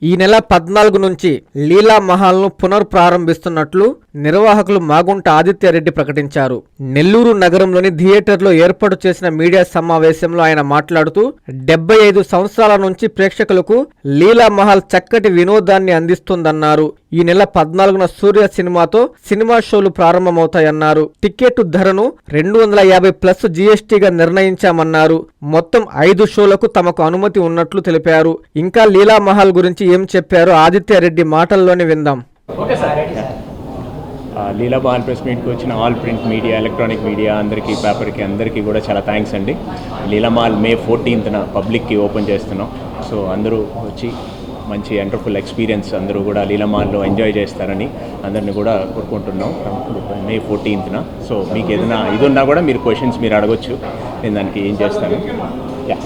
ఈ నెల 14 నుంచి లీలా మహల్ను పునర్ప్రారంభిస్తున్నట్లు నిర్వాహకులు మాగుంట ఆదిత్యారెడ్డి ప్రకటించారు. నెల్లూరు నగరంలోని థియేటర్లో ఏర్పాటు చేసిన మీడియా సమావేశంలో ఆయన మాట్లాడుతూ 75 సంవత్సరాల నుంచి ప్రేక్షకులకు లీలా మహల్ చక్కటి వినోదాన్ని అందిస్తుందన్నారు. ఈ నెల 14న సూర్య సినిమాతో సినిమా షోలు ప్రారంభమవుతాయన్నారు. టికెట్ ధరను 250+ జీఎస్టీగా నిర్ణయించామన్నారు. మొత్తం 5 షోలకు తమకు అనుమతి ఉన్నట్లు తెలిపారు. ఇంకా లీలా మహల్ గురించి ఏం చెప్పారో ఆదిత్యారెడ్డి మాటల్లోనే విందాం. లీలా మహల్ ప్రెస్ మీట్కి వచ్చిన all print media, electronic media అందరికీ, పేపర్కి అందరికీ కూడా చాలా థ్యాంక్స్ అండి. లీలా మహల్ May 14న పబ్లిక్కి ఓపెన్ చేస్తున్నాం. సో అందరూ వచ్చి మంచి వండర్ఫుల్ ఎక్స్పీరియన్స్ అందరూ కూడా లీలా మహల్లో ఎంజాయ్ చేస్తారని అందరినీ కూడా కోరుకుంటున్నాం. May 14న. సో మీకు ఏదైనా ఇది ఉన్నా కూడా మీరు క్వశ్చన్స్ మీరు అడగొచ్చు, నేను దానికి ఏం చేస్తాను. యా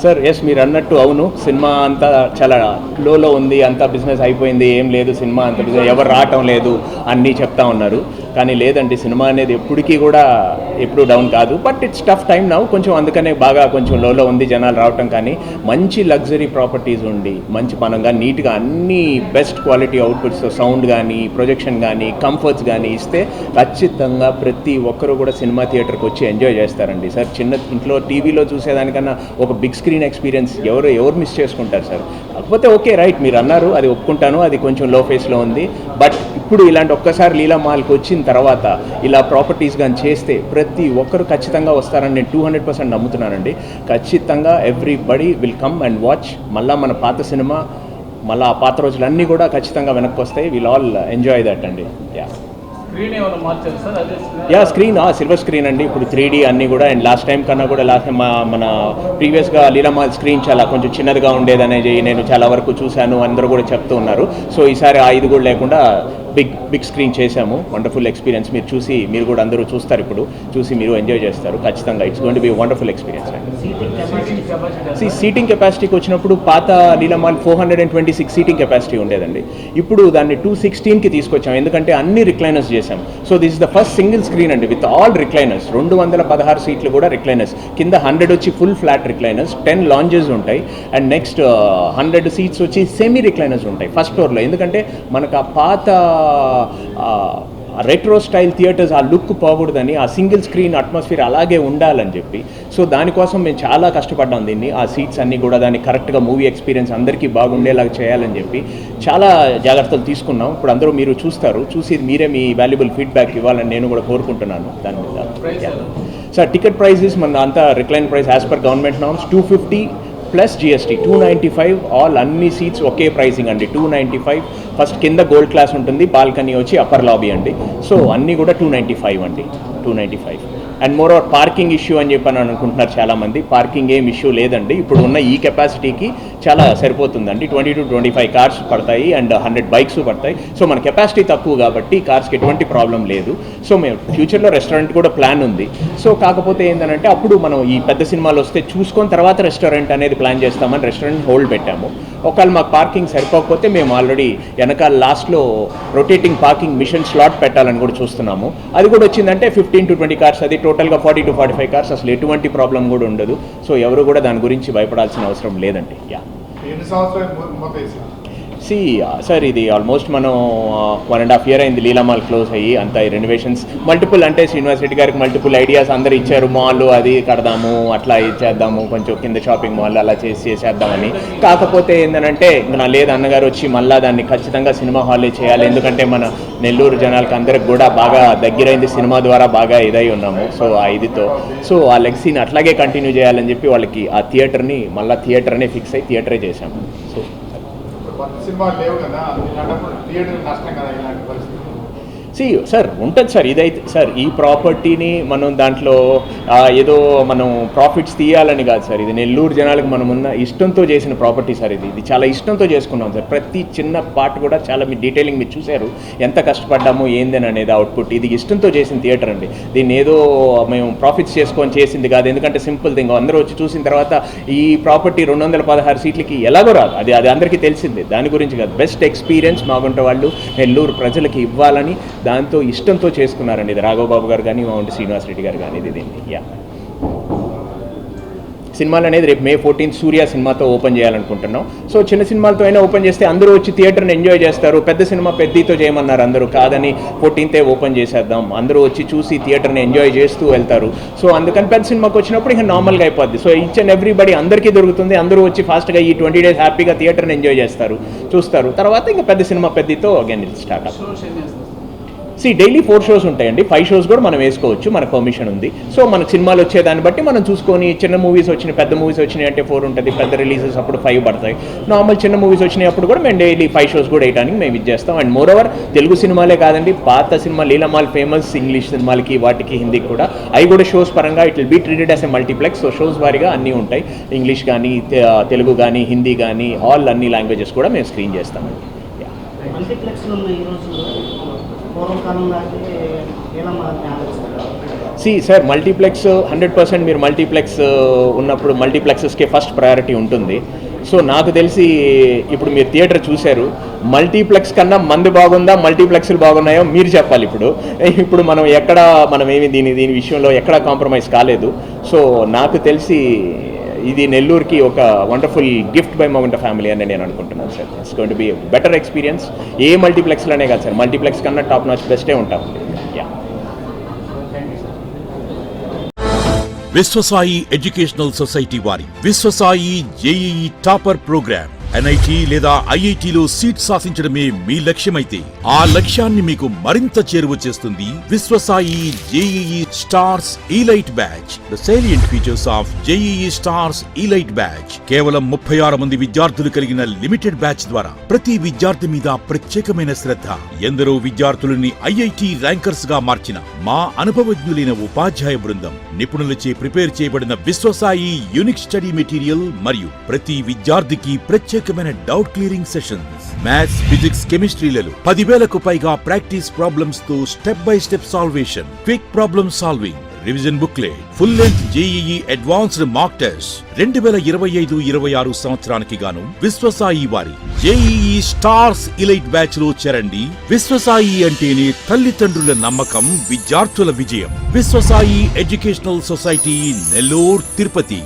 సార్, ఎస్ మీరు అన్నట్టు అవును, సినిమా అంతా చాలా లోలో ఉంది, అంతా బిజినెస్ అయిపోయింది, ఏం లేదు సినిమా అంత బిజినెస్, ఎవరు రావటం లేదు అన్నీ చెప్తా ఉన్నారు. కానీ లేదండి, సినిమా అనేది ఎప్పటికీ కూడా ఎప్పుడు డౌన్ కాదు. But it's tough time now, కొంచెం అందుకనే బాగా కొంచెం లోలో ఉంది జనాలు రావటం. కానీ మంచి లగ్జరీ ప్రాపర్టీస్ ఉండి మంచి పనంగా నీట్గా అన్ని బెస్ట్ క్వాలిటీ అవుట్పుట్స్, సౌండ్ కానీ ప్రొజెక్షన్ కానీ కంఫర్ట్స్ కానీ ఇస్తే ఖచ్చితంగా ప్రతి ఒక్కరు కూడా సినిమా థియేటర్కి వచ్చి ఎంజాయ్ చేస్తారండి. సార్, చిన్న ఇంట్లో టీవీలో చూసేదానికన్నా ఒక బిగ్ స్క్రీన్ ఎక్స్పీరియన్స్ ఎవరు మిస్ చేసుకుంటారు సార్? కాకపోతే ఓకే రైట్, మీరు అన్నారు, అది ఒప్పుకుంటాను, అది కొంచెం లో ఫేస్లో ఉంది. బట్ ఇప్పుడు ఇలాంటి ఒక్కసారి లీలా మహల్కి వచ్చిన తర్వాత ఇలా ప్రాపర్టీస్ కానీ చేస్తే ప్రతి ఒక్కరు ఖచ్చితంగా వస్తారని నేను 200% నమ్ముతున్నానండి. ఖచ్చితంగా everybody will come and watch. మళ్ళీ మన పాత సినిమా, మళ్ళీ ఆ పాత రోజులన్నీ కూడా ఖచ్చితంగా వెనక్కి వస్తాయి. విల్ ఆల్ ఎంజాయ్ దట్ అండి. యా స్క్రీన్ సిల్వర్ స్క్రీన్ అండి, ఇప్పుడు 3D అన్నీ కూడా. అండ్ లాస్ట్ టైం కన్నా కూడా మన ప్రీవియస్గా లీలా మహల్ స్క్రీన్ చాలా కొంచెం చిన్నదిగా ఉండేదనేది నేను చాలా వరకు చూశాను, అందరూ కూడా చెప్తూ ఉన్నారు. సో ఈసారి ఆ ఇది కూడా లేకుండా బిగ్ స్క్రీన్ చేశాము. Wonderful experience. మీరు చూసి మీరు కూడా అందరూ చూస్తారు, ఇప్పుడు చూసి మీరు ఎంజాయ్ చేస్తారు ఖచ్చితంగా. It's going to be wonderful experience అండి. సీటింగ్ కెపాసిటీకి వచ్చినప్పుడు పాత లీలా మహల్ 426 సీటింగ్ కెపాసిటీ ఉండేదండి. ఇప్పుడు దాన్ని 216కి తీసుకొచ్చాం, ఎందుకంటే అన్ని రిక్లైనర్స్ చేశాం. So this is the first single screen అండి విత్ ఆల్ రిక్లైనర్స్. 216 సీట్లు కూడా రిక్లైనర్స్, కింద 100 వచ్చి ఫుల్ ఫ్లాట్ రిక్లైనర్స్, 10 లాంజెస్ ఉంటాయి. అండ్ నెక్స్ట్ 100 సీట్స్ వచ్చి సెమీ రిక్లైనర్స్ ఉంటాయి ఫస్ట్ ఫ్లోర్లో. ఎందుకంటే మనకు ఆ పాత రెట్రో స్టైల్ థియేటర్స్ ఆ లుక్ పోకూడదని, ఆ సింగిల్ స్క్రీన్ అట్మాస్ఫియర్ అలాగే ఉండాలని చెప్పి, సో దానికోసం మేము చాలా కష్టపడ్డాం దీన్ని. ఆ సీట్స్ అన్నీ కూడా దాన్ని కరెక్ట్గా మూవీ ఎక్స్పీరియన్స్ అందరికీ బాగుండేలాగా చేయాలని చెప్పి చాలా జాగ్రత్తలు తీసుకున్నాం. ఇప్పుడు అందరూ మీరు చూస్తారు, చూసి మీరే మీ వాల్యుబుల్ ఫీడ్బ్యాక్ ఇవ్వాలని నేను కూడా కోరుకుంటున్నాను దాని మీద. సార్, టికెట్ ప్రైజెస్ మన అంతా recline price as per government norms 250 plus GST 295. All అన్ని సీట్స్ ఒకే ప్రైసింగ్ అండి, 295. ఫస్ట్ కింద గోల్డ్ క్లాస్ ఉంటుంది, బాల్కనీ వచ్చి అప్పర్ లాబీ అండి. సో అన్నీ కూడా 295 అండి, 295. And more over parking issue అని చెప్పని అనుకుంటున్నారు చాలామంది. పార్కింగ్ ఏం ఇష్యూ లేదండి, ఇప్పుడు ఉన్న ఈ కెపాసిటీకి చాలా సరిపోతుందండి. 20 to 25 కార్స్ పడతాయి అండ్ 100 బైక్స్ పడతాయి. సో మన కెపాసిటీ తక్కువ కాబట్టి కార్స్కి ఎటువంటి ప్రాబ్లం లేదు. సో మేము ఫ్యూచర్లో రెస్టారెంట్ కూడా ప్లాన్ ఉంది. సో కాకపోతే ఏంటంటే అప్పుడు మనం ఈ పెద్ద సినిమాలు వస్తే చూసుకొని తర్వాత రెస్టారెంట్ అనేది ప్లాన్ చేస్తామని రెస్టారెంట్ హోల్డ్ పెట్టాము. ఒకవేళ మాకు పార్కింగ్ సరిపోకపోతే మేము ఆల్రెడీ వెనకాల లాస్ట్లో రొటేటింగ్ పార్కింగ్ మిషన్ స్లాట్ పెట్టాలని కూడా చూస్తున్నాము. అది కూడా వచ్చిందంటే 15 to 20 కార్స్, అది టోటల్గా 40 to 45 కార్స్. అసలు ఎటువంటి ప్రాబ్లం కూడా ఉండదు. సో ఎవరు కూడా దాని గురించి భయపడాల్సిన అవసరం లేదండి. యా సార్, ఇది ఆల్మోస్ట్ మనం 1.5 year అయింది లీలా మాల్ క్లోజ్ అయ్యి. అంతా ఈ రెనోవేషన్స్ మల్టిపుల్, అంటే శ్రీనివాస్ రెడ్డి గారికి మల్టిపుల్ ఐడియాస్ అందరు ఇచ్చారు. మాల్ అది కడదాము, అట్లా ఇచ్చేద్దాము, కొంచెం కింద షాపింగ్ మాల్ అలా చేసేద్దామని. కాకపోతే ఏంటంటే నా లేదు, అన్నగారు వచ్చి మళ్ళీ దాన్ని ఖచ్చితంగా సినిమా హాల్లో చేయాలి, ఎందుకంటే మన నెల్లూరు జనాలకి అందరికి కూడా బాగా దగ్గరైంది, సినిమా ద్వారా బాగా ఇదై ఉన్నాము. సో ఆ ఇదితో సో ఆ లెగసీని అట్లాగే కంటిన్యూ చేయాలని చెప్పి వాళ్ళకి ఆ థియేటర్ని మళ్ళీ థియేటర్నే ఫిక్స్ అయ్యి థియేటరే చేశాము. సో సినిమా లేవు కదా, థియేటర్ నష్టం కదా ఇలాంటి పరిస్థితి. సార్ ఉంటుంది సార్. ఇదైతే సార్ ఈ ప్రాపర్టీని మనం దాంట్లో ఏదో మనం ప్రాఫిట్స్ తీయాలని కాదు సార్. ఇది నెల్లూరు జనాలకు మనం ఉన్న ఇష్టంతో చేసిన ప్రాపర్టీ సార్. ఇది చాలా ఇష్టంతో చేసుకున్నాం సార్. ప్రతి చిన్న పార్ట్ కూడా చాలా మీ డీటెయిలింగ్ మీరు చూశారు, ఎంత కష్టపడ్డాము ఏందని అనేది అవుట్పుట్. ఇది ఇష్టంతో చేసిన థియేటర్ అండి. దీన్ని ఏదో మేము ప్రాఫిట్స్ చేసుకొని చేసింది కాదు. ఎందుకంటే సింపుల్ థింగ్, అందరూ వచ్చి చూసిన తర్వాత ఈ ప్రాపర్టీ 216 సీట్లకి ఎలాగో రాదు, అది అందరికీ తెలిసిందే. దాని గురించి కాదు, బెస్ట్ ఎక్స్పీరియన్స్ మాగుంట వాళ్ళు నెల్లూరు ప్రజలకి ఇవ్వాలని దాంతో ఇష్టంతో చేసుకున్నారండి ఇది రాఘవ్ బాబు గారు కానీ మావంటి శ్రీనివాస్ రెడ్డి గారు కానీ ఇది దీన్ని యా సినిమాలు అనేది రేపు May 14 సూర్య సినిమాతో ఓపెన్ చేయాలనుకుంటున్నాం. సో చిన్న సినిమాలతో అయినా ఓపెన్ చేస్తే అందరూ వచ్చి థియేటర్ని ఎంజాయ్ చేస్తారు. పెద్ద సినిమా పెద్దతో చేయమన్నారు అందరూ, కాదని 14th ఓపెన్ చేసేద్దాం, అందరూ వచ్చి చూసి థియేటర్ని ఎంజాయ్ చేస్తూ వెళ్తారు. సో అందుకని పెద్ద సినిమాకి వచ్చినప్పుడు ఇక నార్మల్గా అయిపోద్ది. సో ఈచ్ అండ్ ఎవ్రీబడి అందరికీ దొరుకుతుంది, అందరూ వచ్చి ఫాస్ట్గా ఈ 20 days హ్యాపీగా థియేటర్ని ఎంజాయ్ చేస్తారు, చూస్తారు. తర్వాత ఇంకా పెద్ద సినిమా పెద్దతో అగైన్ స్టార్ట్ అవుతుంది. డైలీ 4 shows ఉంటాయండి, 5 shows కూడా మనం వేసుకోవచ్చు, మనకు పర్మిషన్ ఉంది. సో మనకు సినిమాలు వచ్చేదాన్ని బట్టి మనం చూసుకొని చిన్న మూవీస్ వచ్చినాయి, పెద్ద మూవీస్ వచ్చినాయి అంటే 4 ఉంటుంది, పెద్ద రిలీజెస్ అప్పుడు 5 పడతాయి. నార్మల్ చిన్న మూవీస్ వచ్చినప్పుడు కూడా మేము డైలీ 5 shows కూడా వేయడానికి మేము ఇచ్చేస్తాం. అండ్ మోర్ ఓవర్ తెలుగు సినిమాలే కాదండి, పాత సినిమా లీలామాల్ ఫేమస్ ఇంగ్లీష్ సినిమాలకి వాటికి హిందీకి కూడా అవి కూడా షోస్ పరంగా it will be treated as a multiplex. So shows వారీగా అన్నీ ఉంటాయి, ఇంగ్లీష్ కానీ తెలుగు కానీ హిందీ కానీ ఆల్ అన్ని లాంగ్వేజెస్ కూడా మేము స్క్రీన్ చేస్తామండి. సార్ మల్టీప్లెక్స్ 100% మీరు మల్టీప్లెక్స్ ఉన్నప్పుడు మల్టీప్లెక్సెస్కే ఫస్ట్ ప్రయారిటీ ఉంటుంది. సో నాకు తెలిసి ఇప్పుడు మీరు థియేటర్ చూశారు, మల్టీప్లెక్స్ కన్నా మంది బాగుందా మల్టీప్లెక్స్లు బాగున్నాయో మీరు చెప్పాలి. ఇప్పుడు మనం ఏమి దీని విషయంలో ఎక్కడా కాంప్రమైజ్ కాలేదు. సో నాకు తెలిసి ఇది నెల్లూరుకి ఒక wonderful gift by memento family అని నేను అనుకుంటున్నాను sir. It's going to be better experience. ఏ మల్టీప్లెక్స్లోనే కాదు సార్, మల్టీప్లెక్స్ కన్నా టాప్ నాచ్ బెస్టే ఉంటాం. యా విశ్వసాయి ఎడ్యుకేషనల్ సొసైటీ వారి Vishwasai JEE topper program NIT లేదా IITలో సీట్ సాధించడమే మీ లక్ష్యమైతే ఆ లక్ష్యాన్ని మీకు మరింత చేరువ చేస్తుంది Viswasai JEE stars elite batch. The salient features of JEE stars elite batch. కేవలం 36 మంది విద్యార్థులు కలిగిన లిమిటెడ్ బ్యాచ్ ద్వారా ప్రతి విద్యార్థి మీద ప్రత్యేకమైన శ్రద్ధ, ఎందరో విద్యార్థులని IIT ర్యాంకర్స్ గా మార్చిన మా అనుభవజ్ఞులైన ఉపాధ్యాయ బృందం, నిపుణులచే ప్రిపేర్ చేయబడిన విశ్వసాయి యూనిక్ స్టడీ మెటీరియల్ మరియు ప్రతి విద్యార్థికి ప్రత్యేకమైన doubt clearing sessions, maths, physics, కెమిస్ట్రీలలో 10,000కు పైగా ప్రాక్టీస్ ప్రాబ్లమ్స్ తో step by step salvation, quick problem solving, revision booklet, full length JEE advanced mock test. 2025-26 సంవత్సరానికి గాను విశ్వసాయి వారి జేఈఈ స్టార్స్ ఇలైట్ బ్యాచ్ లో చేరండి. విశ్వసాయి అంటేనే తల్లిదండ్రుల నమ్మకం, విద్యార్థుల విజయం. Viswasai educational society, Nellore, Tirupati.